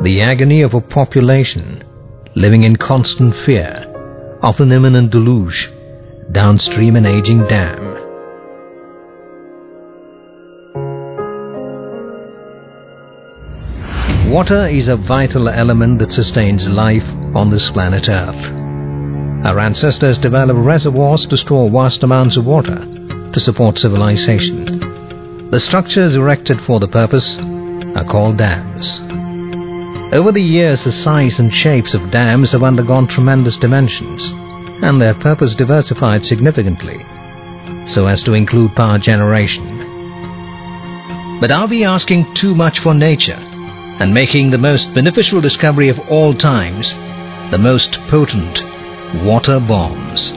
the agony of a population living in constant fear of an imminent deluge downstream an aging dam. Water is a vital element that sustains life on this planet Earth. Our ancestors developed reservoirs to store vast amounts of water to support civilization. The structures erected for the purpose are called dams. Over the years, the size and shapes of dams have undergone tremendous dimensions, and their purpose diversified significantly, so as to include power generation. But are we asking too much for nature and making the most beneficial discovery of all times, the most potent water bombs?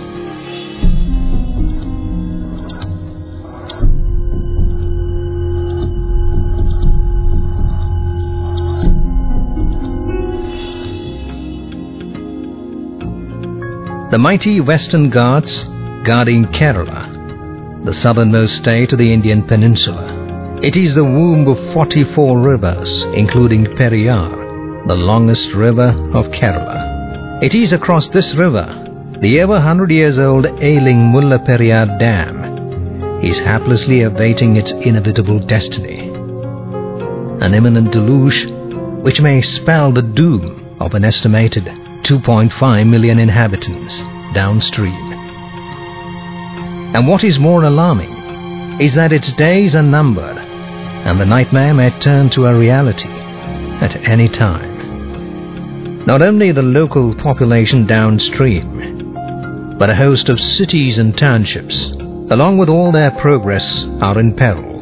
The mighty Western Ghats guarding Kerala, the southernmost state of the Indian peninsula. It is the womb of 44 rivers, including Periyar, the longest river of Kerala. It is across this river the ever 100 years old ailing Mullaperiyar Dam is haplessly awaiting its inevitable destiny. An imminent deluge which may spell the doom of an estimated 2.5 million inhabitants downstream. And what is more alarming is that its days are numbered, and the nightmare may turn to a reality at any time. Not only the local population downstream, but a host of cities and townships, along with all their progress, are in peril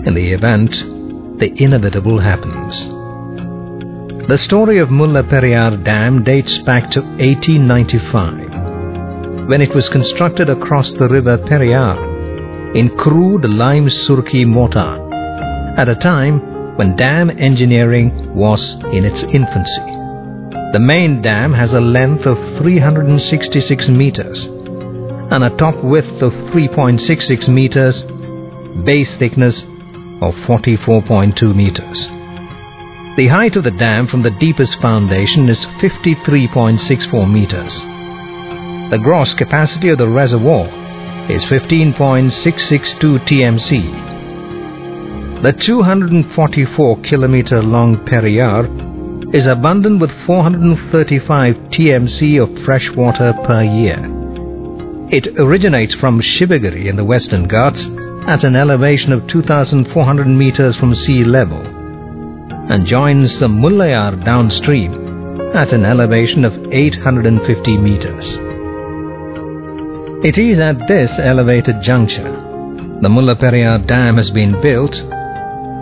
in the event the inevitable happens. The story of Mullaperiyar Dam dates back to 1895, when it was constructed across the river Periyar in crude lime surki mortar, at a time when dam engineering was in its infancy. The main dam has a length of 366 meters and a top width of 3.66 meters, base thickness of 44.2 meters. The height of the dam from the deepest foundation is 53.64 meters. The gross capacity of the reservoir is 15.662 TMC. The 244-kilometer long Periyar is abundant with 435 TMC of fresh water per year. It originates from Shivagiri in the Western Ghats at an elevation of 2,400 meters from sea level, and joins the Mullaperiyar downstream at an elevation of 850 meters. It is at this elevated juncture the Mullaperiyar Dam has been built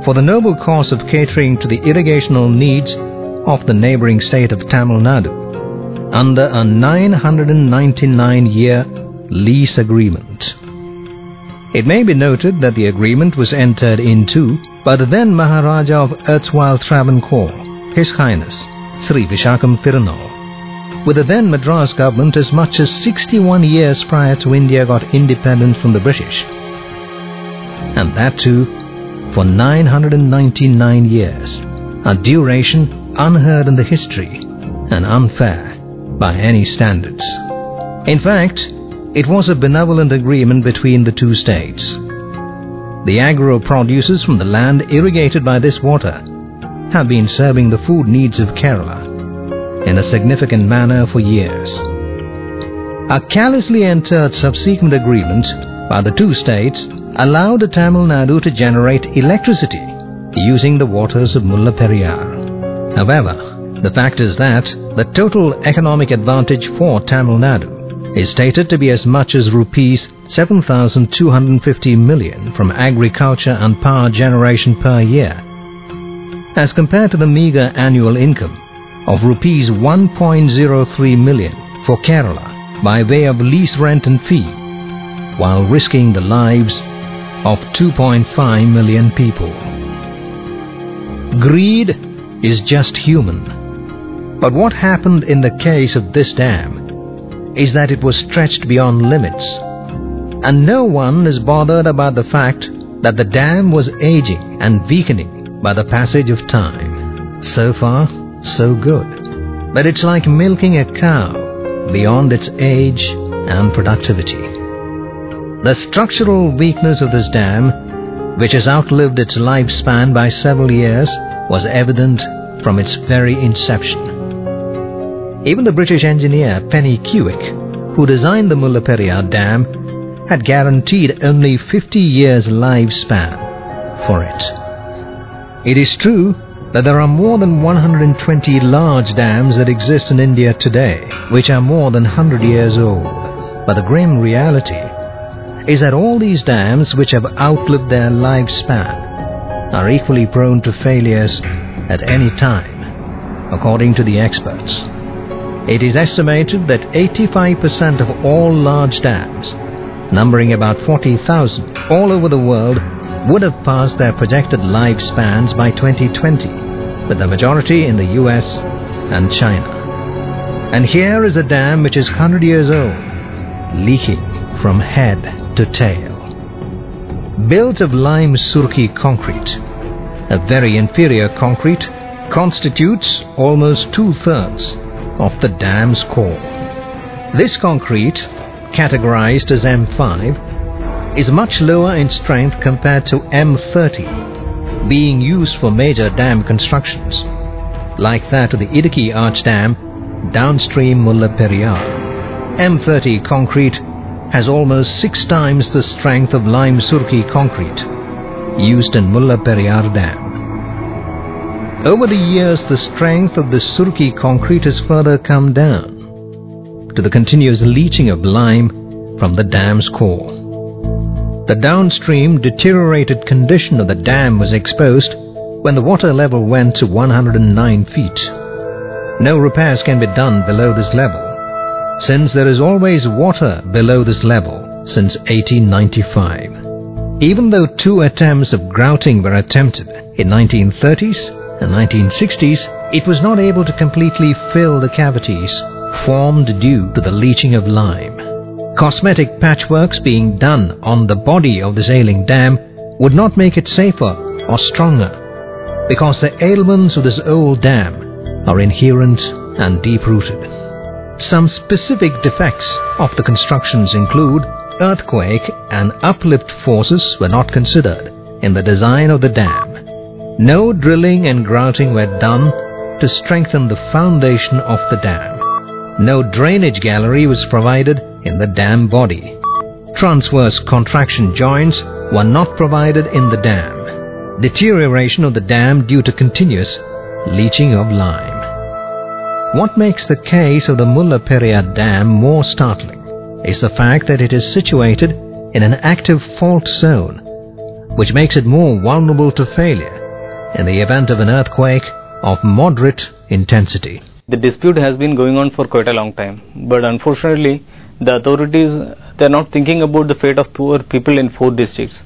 for the noble cause of catering to the irrigational needs of the neighboring state of Tamil Nadu under a 999-year lease agreement. It may be noted that the agreement was entered into by the then Maharaja of erstwhile Travancore, His Highness Sri Vishakam Thirunal, with the then Madras government as much as 61 years prior to India got independent from the British, and that too for 999 years, a duration unheard in the history and unfair by any standards. In fact, it was a benevolent agreement between the two states. The agro-producers from the land irrigated by this water have been serving the food needs of Kerala in a significant manner for years. A carelessly entered subsequent agreement by the two states allowed Tamil Nadu to generate electricity using the waters of Mullaperiyar. However, the fact is that the total economic advantage for Tamil Nadu is stated to be as much as rupees 7,250 million from agriculture and power generation per year, as compared to the meager annual income of rupees 1.03 million for Kerala by way of lease rent and fee, while risking the lives of 2.5 million people. Greed is just human. But what happened in the case of this dam is that it was stretched beyond limits, and no one is bothered about the fact that the dam was aging and weakening by the passage of time. So far, so good. But it's like milking a cow beyond its age and productivity. The structural weakness of this dam, which has outlived its lifespan by several years, was evident from its very inception. Even the British engineer Penny Cuick, who designed the Mullaperiyar Dam, had guaranteed only 50 years lifespan for it. It is true that there are more than 120 large dams that exist in India today, which are more than 100 years old. But the grim reality is that all these dams which have outlived their lifespan are equally prone to failures at any time, according to the experts. It is estimated that 85% of all large dams, numbering about 40,000 all over the world, would have passed their projected lifespans by 2020, with the majority in the US and China. And here is a dam which is 100 years old, leaking from head to tail. Built of lime surki concrete, a very inferior concrete, constitutes almost 2/3 of the dam's core. This concrete, categorized as M5, is much lower in strength compared to M30, being used for major dam constructions, like that of the Idukki Arch Dam downstream Mullaperiyar. M30 concrete has almost 6 times the strength of lime surki concrete used in Mullaperiyar Dam. Over the years, the strength of the surki concrete has further come down to the continuous leaching of lime from the dam's core. The downstream deteriorated condition of the dam was exposed when the water level went to 109 feet. No repairs can be done below this level, since there is always water below this level since 1895. Even though 2 attempts of grouting were attempted in 1930s and 1960s, it was not able to completely fill the cavities formed due to the leaching of lime. Cosmetic patchworks being done on the body of this ailing dam would not make it safer or stronger, because the ailments of this old dam are inherent and deep-rooted. Some specific defects of the constructions include earthquake and uplift forces were not considered in the design of the dam. No drilling and grouting were done to strengthen the foundation of the dam. No drainage gallery was provided in the dam body. Transverse contraction joints were not provided in the dam. Deterioration of the dam due to continuous leaching of lime. What makes the case of the Mullaperiyar Dam more startling is the fact that it is situated in an active fault zone, which makes it more vulnerable to failure in the event of an earthquake of moderate intensity. The dispute has been going on for quite a long time, but unfortunately the authorities, they are not thinking about the fate of poor people in 4 districts.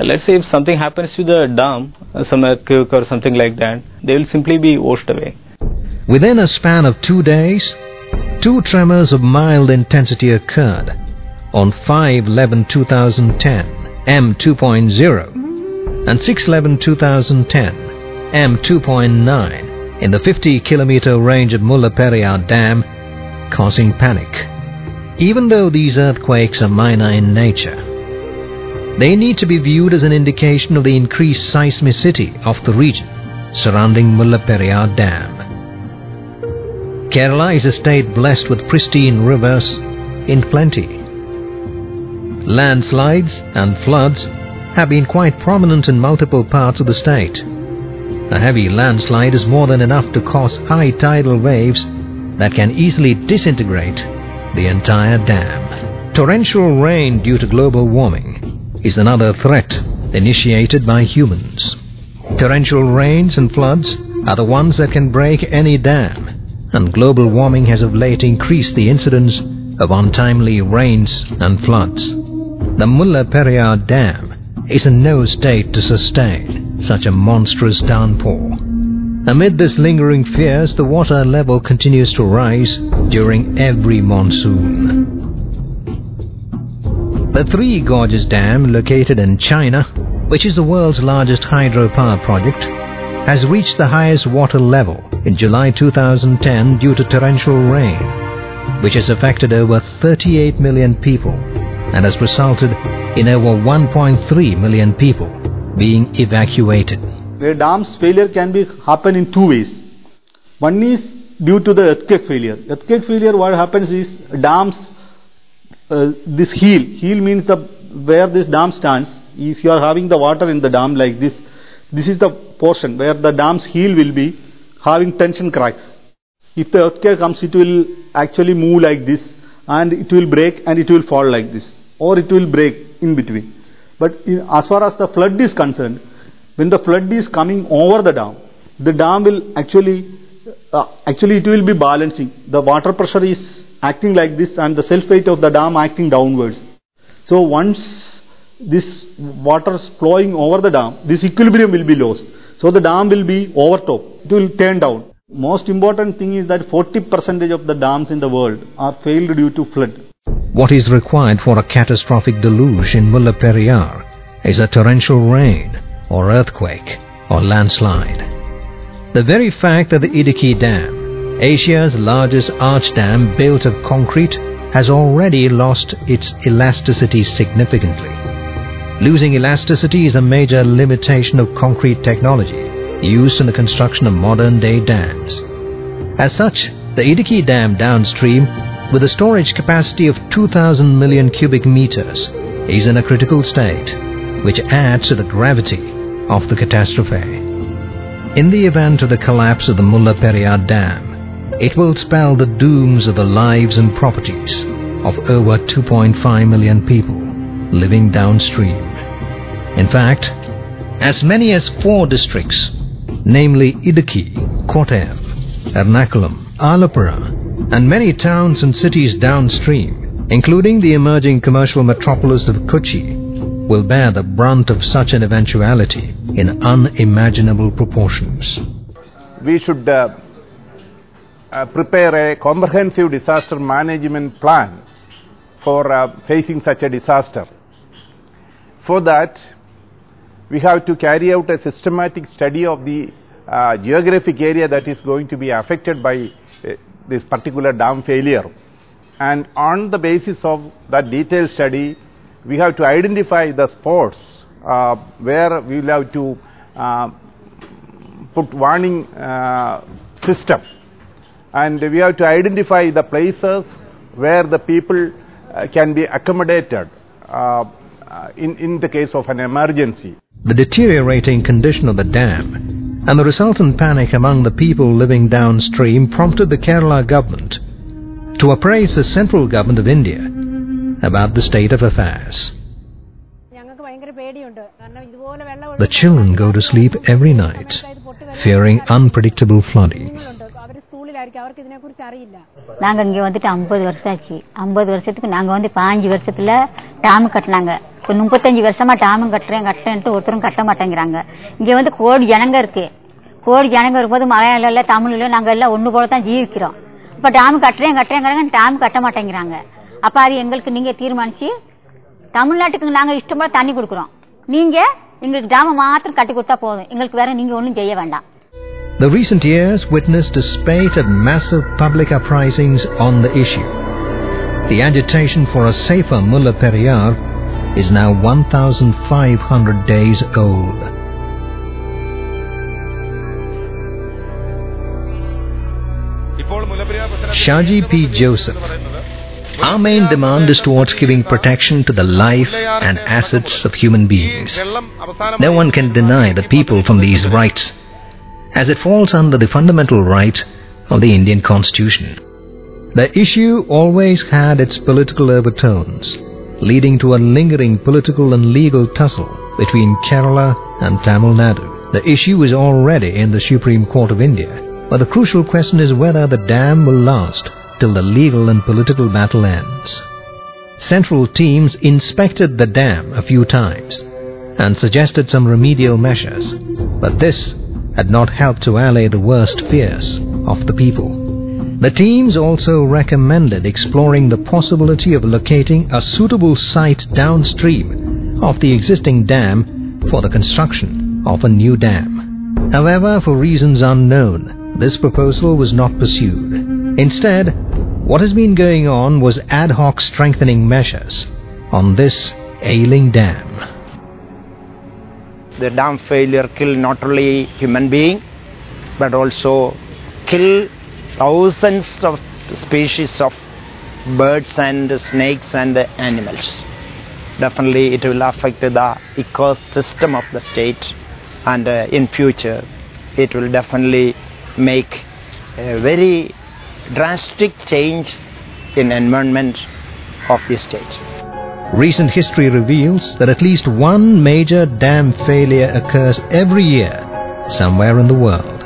Let's say if something happens to the dam, some earthquake or something like that, they will simply be washed away. Within a span of 2 days, 2 tremors of mild intensity occurred on 5/11/2010 M2.0 and 6/11/2010 M2.9 in the 50-kilometer range of Mullaperiyar Dam, causing panic. Even though these earthquakes are minor in nature, they need to be viewed as an indication of the increased seismicity of the region surrounding Mullaperiyar Dam. Kerala is a state blessed with pristine rivers in plenty. Landslides and floods have been quite prominent in multiple parts of the state. A heavy landslide is more than enough to cause high tidal waves that can easily disintegrate the entire dam. Torrential rain due to global warming is another threat initiated by humans. Torrential rains and floods are the ones that can break any dam, and global warming has of late increased the incidence of untimely rains and floods. The Mullaperiyar Dam is in no state to sustain such a monstrous downpour. Amid this lingering fears, the water level continues to rise during every monsoon. The Three Gorges Dam, located in China, which is the world's largest hydropower project, has reached the highest water level in July 2010 due to torrential rain, which has affected over 38 million people and has resulted in over 1.3 million people being evacuated. The dam's failure can happen in two ways. One is due to the earthquake failure. Earthquake failure, what happens is dams, this heel means where this dam stands. If you are having the water in the dam like this is the portion where the dam's heel will be having tension cracks. If the earthquake comes, it will actually move like this, and it will break and it will fall like this, or it will break in between. But as far as the flood is concerned, when the flood is coming over the dam will actually it will be balancing. The water pressure is acting like this and the self weight of the dam acting downwards. So once this water is flowing over the dam, this equilibrium will be lost. So the dam will be overtop. It will turn down. Most important thing is that 40% of the dams in the world are failed due to flood. What is required for a catastrophic deluge in Mullaperiyar is a torrential rain or earthquake or landslide. The very fact that the Idukki Dam, Asia's largest arch dam built of concrete, has already lost its elasticity significantly. Losing elasticity is a major limitation of concrete technology used in the construction of modern-day dams. As such, the Idukki Dam downstream, with a storage capacity of 2,000 million cubic meters, is in a critical state, which adds to the gravity of the catastrophe. In the event of the collapse of the Mullaperiyar Dam, it will spell the dooms of the lives and properties of over 2.5 million people living downstream. In fact, as many as 4 districts, namely Idukki, Kottayam, Ernakulam, Alappuzha, and many towns and cities downstream, including the emerging commercial metropolis of Kochi, will bear the brunt of such an eventuality in unimaginable proportions. We should prepare a comprehensive disaster management plan for facing such a disaster. For that, we have to carry out a systematic study of the geographic area that is going to be affected by this particular dam failure. And on the basis of that detailed study, we have to identify the spots where we will have to put warning system, and we have to identify the places where the people can be accommodated in the case of an emergency. The deteriorating condition of the dam and the resultant panic among the people living downstream prompted the Kerala government to appraise the central government of India about the state of affairs. The children go to sleep every night, fearing unpredictable flooding. நாங்க இங்க வந்துட்டு 50 வருஷம் ஆச்சு. 50 வருஷத்துக்கு நாங்க வந்து 5 வருஷத்துல Tom கட்டனாங்க. இப்ப 35 வருஷமா டாம் கட்டறேன்ட்டு ஒருத்தரும் கட்ட மாட்டேங்கறாங்க. இங்க வந்து கோடி ஜனங்க இருக்கு. கோடி ஜனங்க இருக்கும்போது மலையாளம்ல தமிழ்ல நாங்க எல்லாம் ஒண்ணு போல தான் ஜீவிக்கிறோம். இப்ப டாம் கட்டறேங்கறாங்க டாம் கட்ட மாட்டேங்கறாங்க. அப்ப அது எங்களுக்கு நீங்க தீர்மானிச்சு தமிழ்நாட்டுக்கு நாங்க இஷ்டமா தண்ணி கொடுக்கிறோம். நீங்க எங்களுக்கு டாம் மாத்திரம் கட்டி கொடுத்தா போதும். எங்களுக்கு வேற நீங்க ஒண்ணும் செய்ய வேண்டாம். The recent years witnessed a spate of massive public uprisings on the issue. The agitation for a safer Mullaperiyar is now 1,500 days old. Shaji P. Joseph. Our main demand is towards giving protection to the life and assets of human beings. No one can deny the people from these rights, as it falls under the fundamental right of the Indian Constitution. The issue always had its political overtones, leading to a lingering political and legal tussle between Kerala and Tamil Nadu. The issue is already in the Supreme Court of India, but the crucial question is whether the dam will last till the legal and political battle ends. Central teams inspected the dam a few times and suggested some remedial measures, but this had not helped to allay the worst fears of the people. The teams also recommended exploring the possibility of locating a suitable site downstream of the existing dam for the construction of a new dam. However, for reasons unknown, this proposal was not pursued. Instead, what has been going on was ad hoc strengthening measures on this ailing dam. The dam failure killed not only human being but also kill thousands of species of birds and snakes and animals. Definitely it will affect the ecosystem of the state, and in future it will definitely make a very drastic change in environment of the state. Recent history reveals that at least one major dam failure occurs every year somewhere in the world.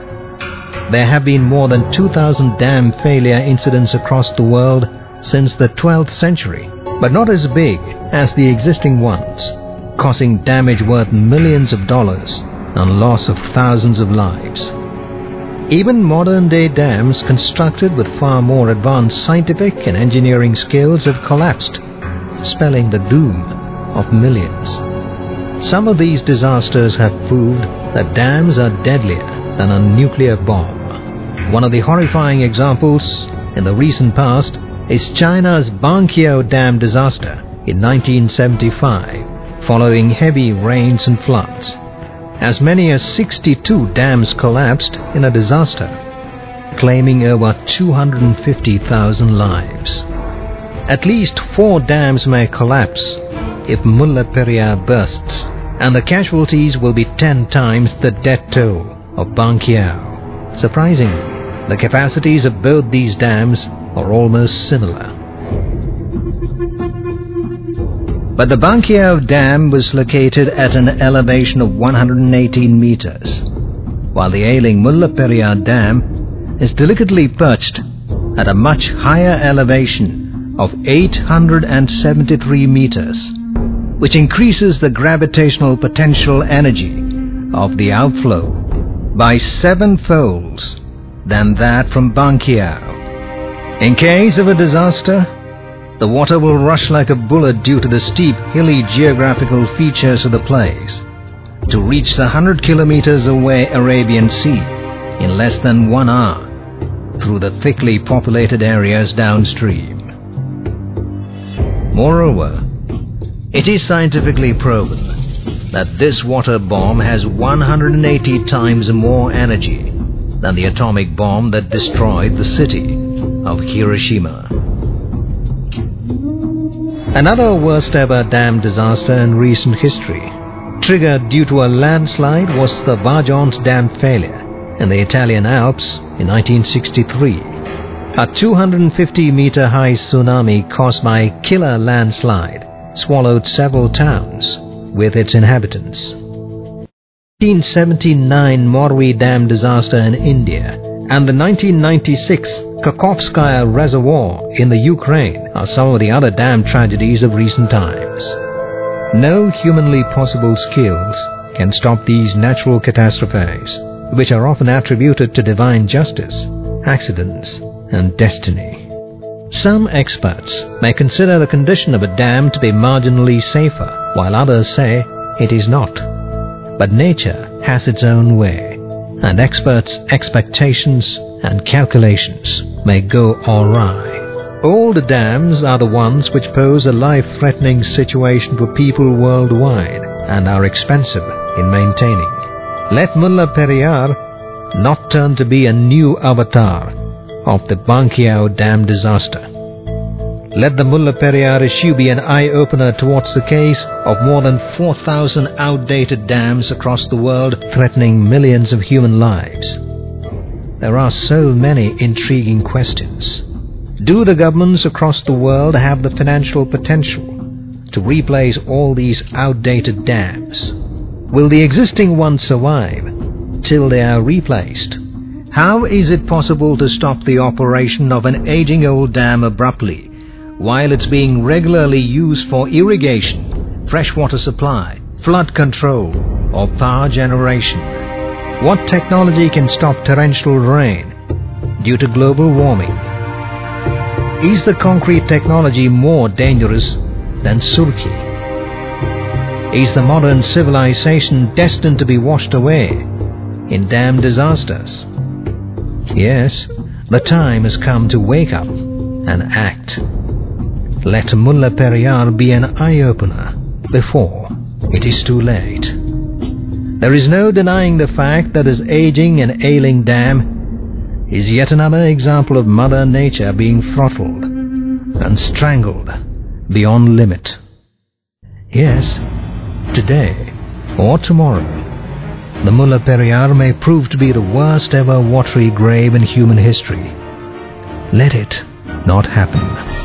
There have been more than 2,000 dam failure incidents across the world since the 12th century, but not as big as the existing ones, causing damage worth millions of dollars and loss of thousands of lives. Even modern-day dams constructed with far more advanced scientific and engineering skills have collapsed, spelling the doom of millions. Some of these disasters have proved that dams are deadlier than a nuclear bomb. One of the horrifying examples in the recent past is China's Bangqiao Dam disaster in 1975, following heavy rains and floods. As many as 62 dams collapsed in a disaster, claiming over 250,000 lives. At least 4 dams may collapse if Mullaperiyar bursts, and the casualties will be 10 times the death toll of Bangqiao. Surprisingly, the capacities of both these dams are almost similar. But the Bangqiao Dam was located at an elevation of 118 meters, while the ailing Mullaperiyar Dam is delicately perched at a much higher elevation of 873 meters, which increases the gravitational potential energy of the outflow by 7-folds than that from Bangqiao. In case of a disaster, the water will rush like a bullet due to the steep, hilly geographical features of the place to reach the 100 kilometers away Arabian Sea in less than 1 hour through the thickly populated areas downstream. Moreover, it is scientifically proven that this water bomb has 180 times more energy than the atomic bomb that destroyed the city of Hiroshima. Another worst-ever dam disaster in recent history, triggered due to a landslide, was the Vajont Dam failure in the Italian Alps in 1963. A 250-meter-high tsunami caused by a killer landslide swallowed several towns with its inhabitants. The 1979 Morwi Dam disaster in India and the 1996 Kakhovskaya Reservoir in the Ukraine are some of the other dam tragedies of recent times. No humanly possible skills can stop these natural catastrophes, which are often attributed to divine justice, accidents, and destiny. Some experts may consider the condition of a dam to be marginally safer, while others say it is not. But nature has its own way, and experts' expectations and calculations may go awry. Old dams are the ones which pose a life-threatening situation for people worldwide and are expensive in maintaining. Let Mullaperiyar not turn to be a new avatar of the Bangqiao Dam disaster. Let the Mullaperiyar issue be an eye-opener towards the case of more than 4,000 outdated dams across the world threatening millions of human lives. There are so many intriguing questions. Do the governments across the world have the financial potential to replace all these outdated dams? Will the existing ones survive till they are replaced? How is it possible to stop the operation of an aging old dam abruptly while it's being regularly used for irrigation, freshwater supply, flood control, or power generation? What technology can stop torrential rain due to global warming? Is the concrete technology more dangerous than Surki? Is the modern civilization destined to be washed away in dam disasters. Yes, the time has come to wake up and act. Let Mullaperiyar be an eye-opener before it is too late. There is no denying the fact that this aging and ailing dam is yet another example of Mother Nature being throttled and strangled beyond limit. Yes, today or tomorrow, the Mullaperiyar may prove to be the worst ever watery grave in human history. Let it not happen.